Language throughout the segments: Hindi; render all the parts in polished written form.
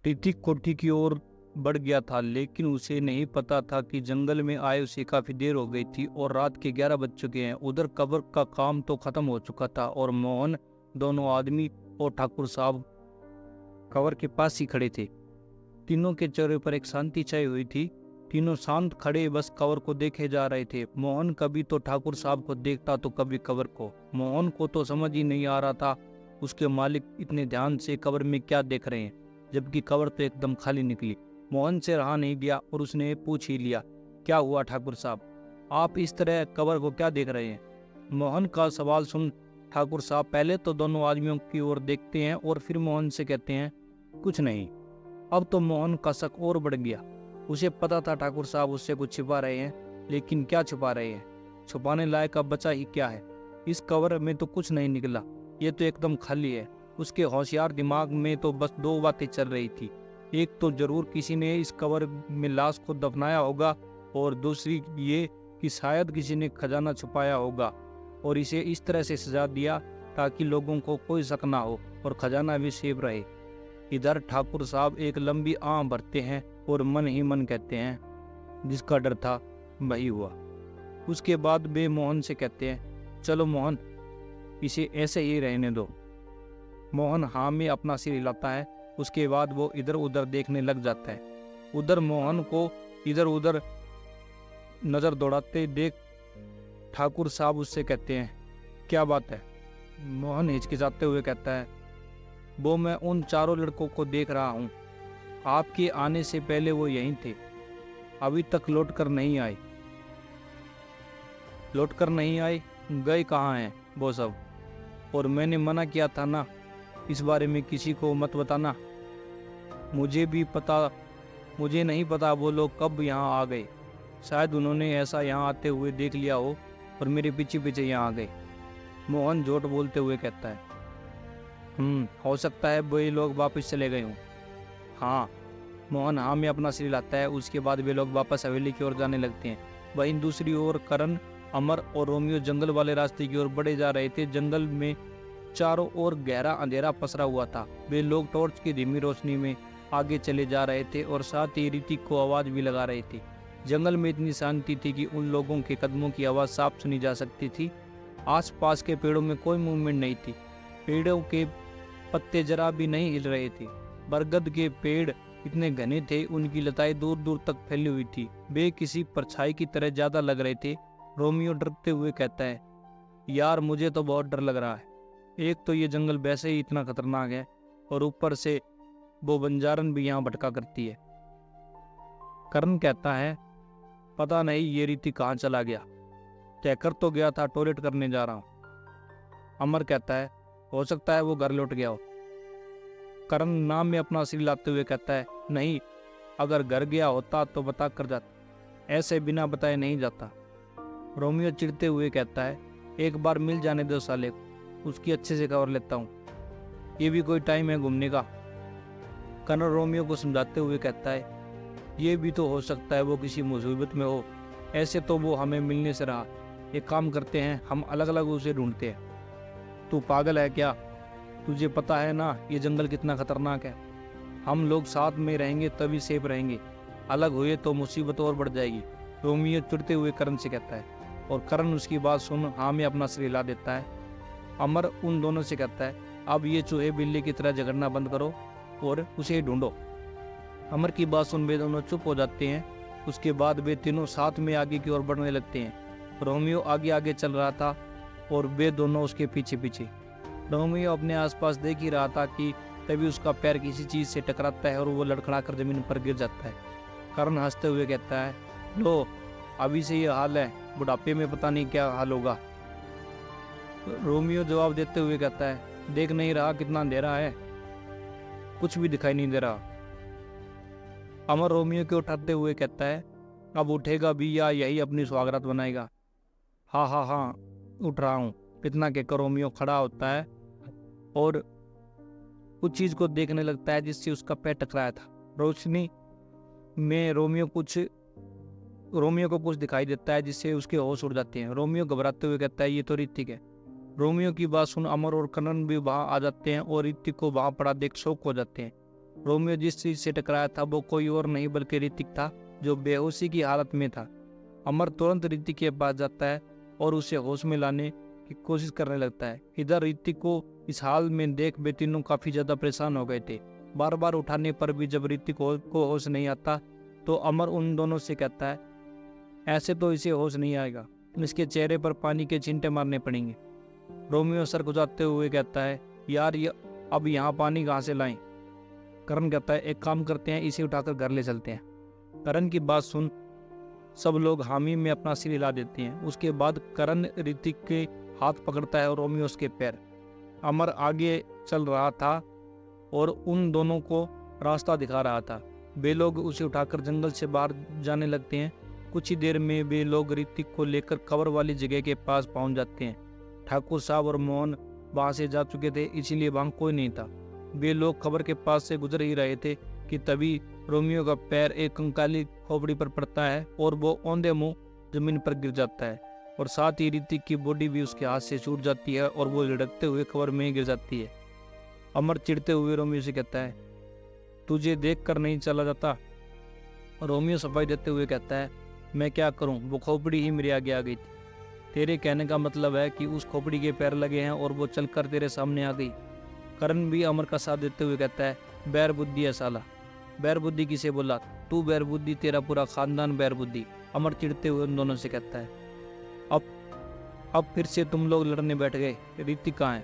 ऋतिक कोठी की ओर बढ़ गया था, लेकिन उसे नहीं पता था कि जंगल में आए उसे काफी देर हो गई थी और रात के 11 बज चुके हैं। उधर कब्र का काम तो खत्म हो चुका था और मोहन, दोनों आदमी और ठाकुर साहब कब्र के पास ही खड़े थे। तीनों के चेहरे पर एक शांति छाई हुई थी। तीनों शांत खड़े बस कब्र को देखे जा रहे थे। मोहन कभी तो ठाकुर साहब को देखता तो कभी कब्र को। मोहन को तो समझ ही नहीं आ रहा था उसके मालिक इतने ध्यान से कब्र में क्या देख रहे हैं, जबकि कब्र तो एकदम खाली निकली। मोहन से रहा नहीं गया और उसने पूछ ही लिया, क्या हुआ ठाकुर साहब, आप इस तरह कब्र को क्या देख रहे हैं? मोहन का सवाल सुन ठाकुर साहब पहले तो दोनों आदमियों की ओर देखते हैं और फिर मोहन से कहते हैं, कुछ नहीं। अब तो मोहन का शक और बढ़ गया। उसे पता था ठाकुर साहब उससे कुछ छिपा रहे हैं, लेकिन क्या छुपा रहे हैं? छुपाने लायक अब बचा ही क्या है? इस कब्र में तो कुछ नहीं निकला, ये तो एकदम खाली है। उसके होशियार दिमाग में तो बस दो बातें चल रही थी। एक तो जरूर किसी ने इस कब्र में लाश को दफनाया होगा, और दूसरी ये कि शायद किसी ने खजाना छुपाया होगा और इसे इस तरह से सजा दिया ताकि लोगों को कोई शक ना हो और खजाना भी सेफ रहे। इधर ठाकुर साहब एक लंबी आह भरते हैं और मन ही मन कहते हैं, जिसका डर था वही हुआ। उसके बाद वे मोहन से कहते हैं, चलो मोहन, इसे ऐसे ही रहने दो। मोहन हाँ में अपना सिर हिलाता है। उसके बाद वो इधर उधर देखने लग जाता है। उधर मोहन को इधर उधर नजर दौड़ाते देख ठाकुर साहब उससे कहते हैं, क्या बात है? मोहन हिचकिचाते हुए कहता है, वो मैं उन चारों लड़कों को देख रहा हूँ। आपके आने से पहले वो यहीं थे, अभी तक लौट कर नहीं आए। लौट कर नहीं आए? गए कहाँ हैं वो सब? और मैंने मना किया था ना, इस बारे में किसी को मत बताना। मुझे नहीं पता वो लोग कब यहाँ आ गए। शायद उन्होंने ऐसा यहाँ आते हुए देख लिया हो और मेरे पीछे पीछे यहाँ आ गए। मोहन झूठ बोलते हुए कहता है, हो सकता है वो ये लोग वापस चले गए हों। हाँ। मोहन हाँ में अपना सिर हिलाता है। उसके बाद वे लोग वापस हवेली की ओर जाने लगते हैं। वहीं दूसरी ओर करण, अमर और रोमियो जंगल वाले रास्ते की ओर बढ़े जा रहे थे। जंगल में चारों ओर गहरा अंधेरा पसरा हुआ था। वे लोग टॉर्च की धीमी रोशनी में आगे चले जा रहे थे और साथ ही ऋतिक को आवाज भी लगा रहे थे। जंगल में इतनी शांति थी कि उन लोगों के कदमों की आवाज साफ सुनी जा सकती थी। आसपास के पेड़ों में कोई मूवमेंट नहीं थी। पेड़ों के पत्ते जरा भी नहीं हिल रहे थे। बरगद के पेड़ इतने घने थे, उनकी लताएं दूर दूर तक फैली हुई थी। वे किसी परछाई की तरह ज्यादा लग रहे थे। रोमियो डरते हुए कहता है, यार मुझे तो बहुत डर लग रहा है। एक तो ये जंगल वैसे ही इतना खतरनाक है और ऊपर से वो बंजारन भी यहाँ भटका करती है। करण कहता है, पता नहीं ये रीति कहाँ चला गया। कहकर तो गया था टॉयलेट करने जा रहा हूँ। अमर कहता है, हो सकता है वो घर लौट गया हो। करण नाम में अपना सिर लाते हुए कहता है, नहीं, अगर घर गया होता तो बता कर जाता, ऐसे बिना बताए नहीं जाता। रोमियो चिढ़ते हुए कहता है, एक बार मिल जाने दो साले को, उसकी अच्छे से खबर लेता हूँ। ये भी कोई टाइम है घूमने का? करण रोमियो को समझाते हुए कहता है, ये भी तो हो सकता है वो किसी मुसीबत में हो। ऐसे तो वो हमें मिलने से रहा। एक काम करते हैं, हम अलग अलग उसे ढूंढते हैं। तू पागल है क्या? तुझे पता है ना ये जंगल कितना खतरनाक है। हम लोग साथ में रहेंगे तभी सेफ रहेंगे, अलग हुए तो मुसीबत और बढ़ जाएगी। रोमियो चिढ़ते हुए करण से कहता है और करण उसकी बात सुन हाँ में अपना सिर हिला देता है। अमर उन दोनों से कहता है, अब ये चूहे बिल्ली की तरह झगड़ना बंद करो और उसे ढूंढो। अमर की बात सुन वे दोनों चुप हो जाते हैं। उसके बाद वे तीनों साथ में आगे की ओर बढ़ने लगते हैं। रोमियो आगे आगे चल रहा था और वे दोनों उसके पीछे पीछे। रोमियो अपने आसपास देख ही रहा था कि तभी उसका पैर किसी चीज से टकराता है और वो लड़खड़ा कर जमीन पर गिर जाता है। करण हंसते हुए कहता है, लो, अभी से ये हाल है, बुढ़ापे में पता नहीं क्या हाल होगा। रोमियो जवाब देते हुए कहता है, देख नहीं रहा कितना अंधेरा है, कुछ भी दिखाई नहीं दे रहा। अमर रोमियो को उठाते हुए कहता है, अब उठेगा भी या यही अपनी स्वागत बनाएगा? हाँ हाँ हाँ, उठ रहा हूँ। इतना कहकर रोमियो खड़ा होता है और कुछ चीज को देखने लगता है जिससे उसका पैर टकराया था। रोशनी में रोमियो को कुछ दिखाई देता है जिससे उसके होश उड़ जाते हैं। रोमियो घबराते हुए कहता है, ये तो ऋतिक है। रोमियो की बात सुन अमर और करण भी वहां आ जाते हैं और ऋतिक को वहां पड़ा देख शौक हो जाते हैं। रोमियो जिस चीज से टकराया था वो कोई और नहीं बल्कि ऋतिक था, जो बेहोशी की हालत में था। अमर तुरंत ऋतिक के पास जाता है और उसे होश में लाने की कोशिश करने लगता है। इधर ऋतिक को इस हाल में देख वे तीनों काफी ज्यादा परेशान हो गए थे। बार बार उठाने पर भी जब ऋतिक को होश नहीं आता तो अमर उन दोनों से कहता है, ऐसे तो इसे होश नहीं आएगा, इसके चेहरे पर पानी के छींटे मारने पड़ेंगे। रोमियो सर खुजाते हुए कहता है, यार ये अब यहाँ पानी कहाँ से लाएं? करण कहता है, एक काम करते हैं, इसे उठाकर घर ले चलते हैं। करण की बात सुन सब लोग हामी में अपना सिर हिला देते हैं। उसके बाद करण ऋतिक के हाथ पकड़ता है और रोमियो उसके पैर। अमर आगे चल रहा था और उन दोनों को रास्ता दिखा रहा था। वे लोग उसे उठाकर जंगल से बाहर जाने लगते हैं। कुछ ही देर में वे लोग ऋतिक को लेकर कब्र वाली जगह के पास पहुंच जाते हैं। ठाकुर साहब और मोहन वहां से जा चुके थे, इसीलिए वहां कोई नहीं था। वे लोग कब्र के पास से गुजर ही रहे थे कि तभी रोमियो का पैर एक कंकाली खोपड़ी पर पड़ता है और वो औंधे मुंह जमीन पर गिर जाता है और साथ ही ऋतिक की बॉडी भी उसके हाथ से छूट जाती है और वो लुढ़कते हुए कब्र में गिर जाती है। अमर चिढ़ते हुए रोमियो से कहता है, तुझे देख कर नहीं चला जाता? रोमियो सफाई देते हुए कहता है, मैं क्या करूं, वो खोपड़ी ही मेरे आगे आ गई थी। तेरे कहने का मतलब है कि उस खोपड़ी के पैर लगे हैं और वो चलकर तेरे सामने आ गई। करण भी अमर का साथ देते हुए कहता है, बैर बुद्धि है साला। बैर बुद्धि किसे बोला? तू बैर बुद्धि, तेरा पूरा खानदान बैर बुद्धि। अमर चिढ़ते हुए उन दोनों से कहता है, अब फिर से तुम लोग लड़ने बैठ गए। ऋतिक कहाँ है?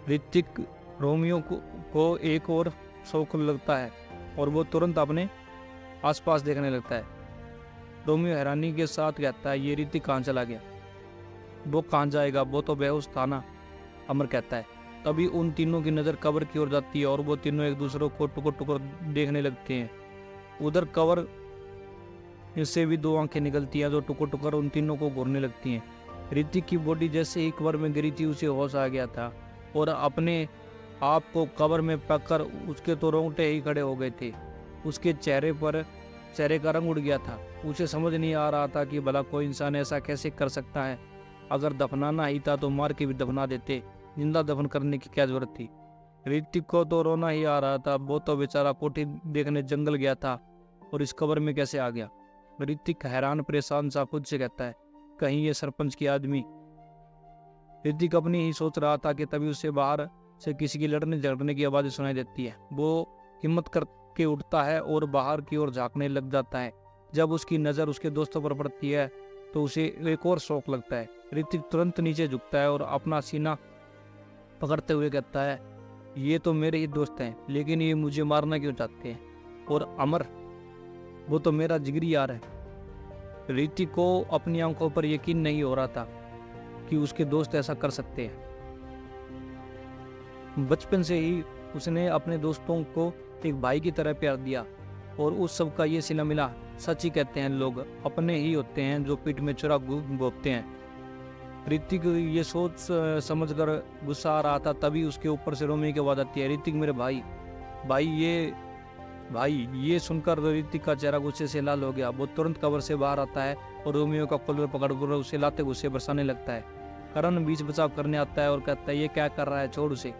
ऋतिक रोमियो को एक और शौक लगता है और वो तुरंत अपने आसपास देखने लगता है। रोमियो हैरानी के साथ कहता है, ये ऋतिक कहाँ चला गया? वो कहाँ जाएगा, वो तो बेहोश था ना। अमर कहता है। तभी उन तीनों की नज़र कब्र की ओर जाती है और वो तीनों एक दूसरे को टुकर टुकर देखने लगते हैं। उधर कब्र से भी दो आंखें निकलती हैं जो टुकर टुकर उन तीनों को घूरने लगती हैं। ऋतिक की बॉडी जैसे ही कब्र में गिरी थी उसे होश आ गया था और अपने आप को कब्र में पकड़ उसके तो रोंगटे ही खड़े हो गए थे। उसके चेहरे का रंग उड़ गया था। उसे समझ नहीं आ रहा था कि भला कोई इंसान ऐसा कैसे कर सकता है। अगर दफनाना ही था तो मार के भी दफना देते, जिंदा दफन करने की क्या जरूरत थी। ऋतिक को तो रोना ही आ रहा था। वो तो बेचारा कोठी देखने जंगल गया था और इस कब्र में कैसे आ गया। ऋतिक हैरान परेशान सा खुद से कहता है, कहीं ये सरपंच की आदमी। ऋतिक अपनी ही सोच रहा था कि तभी उसे बाहर से किसी की लड़ने झगड़ने की आवाज़ सुनाई देती है। वो हिम्मत करके उठता है और बाहर की ओर झांकने लग जाता है। जब उसकी नज़र उसके दोस्तों पर पड़ती है तो उसे एक और शौक लगता है। ऋतिक तुरंत नीचे झुकता है और अपना सीना पकड़ते हुए कहता है, ये तो मेरे ही दोस्त हैं, लेकिन ये मुझे मारना क्यों चाहते हैं? और अमर, वो तो मेरा जिगरी यार है। ऋतिक को अपनी आंखों पर यकीन नहीं हो रहा था कि उसके दोस्त ऐसा कर सकते हैं। बचपन से ही उसने अपने दोस्तों को एक भाई की तरह प्यार दिया और उस सब का ये सिला मिला। सच ही कहते हैं लोग, अपने ही होते हैं जो पीठ में छुरा घोंपते हैं। ऋतिक ये सोच समझकर गुस्सा आ रहा था, तभी उसके ऊपर से रोमियो की आवाज़ आती है, ऋतिक मेरे भाई। ये सुनकर ऋतिक का चेहरा गुस्से से लाल हो गया। वो तुरंत कब्र से बाहर आता है और रोमियो का कॉलर पकड़कर उसे लाते गुस्से बरसाने लगता है। करण बीच बचाव करने आता है और कहता है, ये क्या कर रहा है, छोड़ उसे।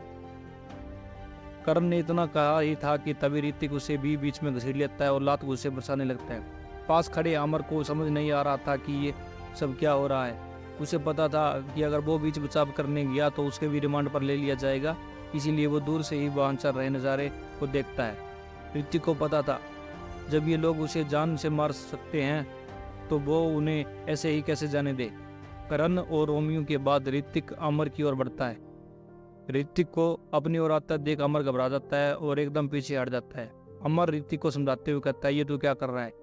करण ने इतना कहा ही था कि तभी ऋतिक उसे भी बीच में घसीट लेता है और लात गुस्से बरसाने लगता है। पास खड़े अमर को समझ नहीं आ रहा था कि ये सब क्या हो रहा है। उसे पता था कि अगर वो बीच बचाव करने गया तो उसके भी रिमांड पर ले लिया जाएगा, इसीलिए वो दूर से ही वहां चल रहे नज़ारे को देखता है। ऋतिक को पता था जब ये लोग उसे जान से मार सकते हैं तो वो उन्हें ऐसे ही कैसे जाने दे। करण और रोमियो के बाद ऋतिक अमर की ओर बढ़ता है। ऋतिक को अपनी ओर आता देख अमर घबरा जाता है और एकदम पीछे हट जाता है। अमर ऋतिक को समझाते हुए कहता है, ये तू क्या कर रहा है?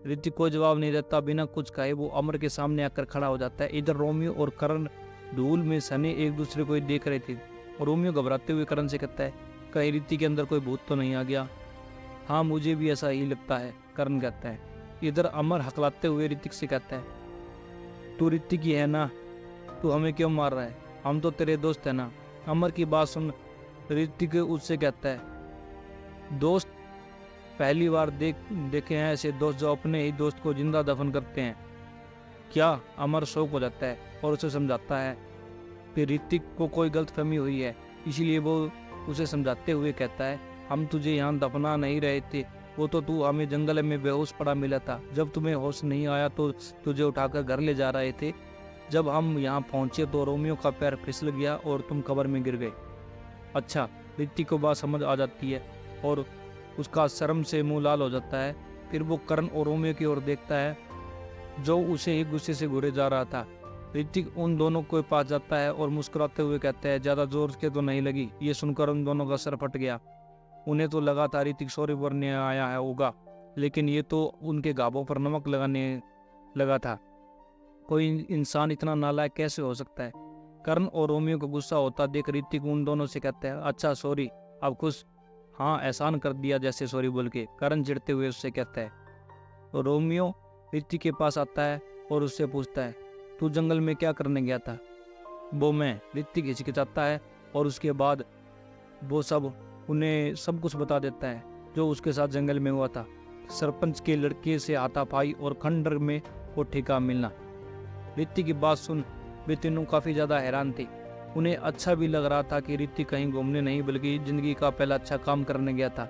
ऋतिक को जवाब नहीं देता। बिना कुछ कहे वो अमर के सामने आकर खड़ा हो जाता है। इधर रोमियो और करण धूल में सने एक दूसरे को देख रहे थे और रोमियो घबराते हुए करण से कहता है, कहीं ऋतिक के अंदर कोई भूत तो नहीं आ गया? हाँ, मुझे भी ऐसा ही लगता है, करण कहता है। इधर अमर हकलाते हुए ऋतिक से कहता है, तू ऋतिक ही है ना, तू हमें क्यों मार रहा है? हम तो तेरे दोस्त है ना। अमर की बात सुन ऋतिक उससे कहता है, दोस्त? पहली बार देखे हैं ऐसे दोस्त जो अपने ही दोस्त को जिंदा दफन करते हैं क्या? अमर शौक हो जाता है और उसे समझाता है। फिर ऋतिक को कोई गलतफहमी हुई है, इसीलिए वो उसे समझाते हुए कहता है, हम तुझे यहाँ दफना नहीं रहे थे, वो तो तू हमें जंगल में बेहोश पड़ा मिला था। जब तुम्हें होश नहीं आया तो तुझे उठाकर घर ले जा रहे थे। जब हम यहाँ पहुँचे तो रोमियो का पैर फिसल गया और तुम कब्र में गिर गए। अच्छा, ऋतिक को बात समझ आ जाती है और उसका शर्म से मुंह लाल हो जाता है। फिर वो करण और रोमियो की ओर देखता है जो उसे एक गुस्से से घूरे जा रहा था। ऋतिक उन दोनों के पास जाता है और मुस्कुराते हुए कहता है, ज़्यादा जोर के तो नहीं लगी। ये सुनकर उन दोनों का सर फट गया। उन्हें तो लगा था ऋतिक सॉरी बोलने आया है होगा, लेकिन ये तो उनके घावों पर नमक लगाने लगा था। कोई इंसान इतना नालायक कैसे हो सकता है। करण और रोमियो को गुस्सा होता देख ऋतिक उन दोनों से कहता है, अच्छा सॉरी, अब खुश? हाँ, एहसान कर दिया जैसे सॉरी बोल के, करण चिढ़ते हुए उससे कहता है। तो रोमियो ऋतिक के पास आता है और उससे पूछता है, तू जंगल में क्या करने गया था? वो मैं, ऋतिक हिचकिचाता है और उसके बाद वो उन्हें सब कुछ बता देता है जो उसके साथ जंगल में हुआ था। सरपंच के लड़के से हाथापाई और खंडर में वो ठेका मिलना। ऋतिक की बात सुन वे तीनों काफ़ी ज़्यादा हैरान थे। उन्हें अच्छा भी लग रहा था कि ऋतिक कहीं घूमने नहीं बल्कि ज़िंदगी का पहला अच्छा काम करने गया था।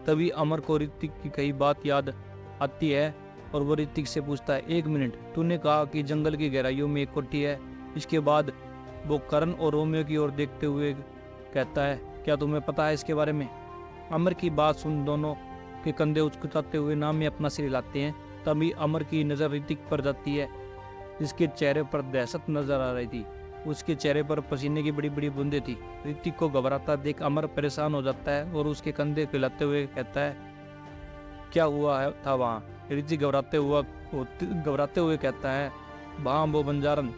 तभी अमर को ऋतिक की कई बात याद आती है और वो ऋतिक से पूछता है, एक मिनट, तूने कहा कि जंगल की गहराइयों में एक कोठी है। इसके बाद वो करण और रोमियो की ओर देखते हुए कहता है, क्या तुम्हें पता है इसके बारे में? अमर की बात सुन दोनों के कंधे उचकुचाते हुए नाम में अपना सिर हिलाते हैं। तभी अमर की नज़र ऋतिक पर जाती है, जिसके चेहरे पर दहशत नजर आ रही थी। उसके चेहरे पर पसीने की बड़ी बड़ी बूंदें थी। ऋतिक को घबराता देख अमर परेशान हो जाता है और उसके कंधे हिलाते हुए कहता है, क्या हुआ था वहाँ? ऋतिक घबराते हुए कहता है, वहाँ वो बंजारन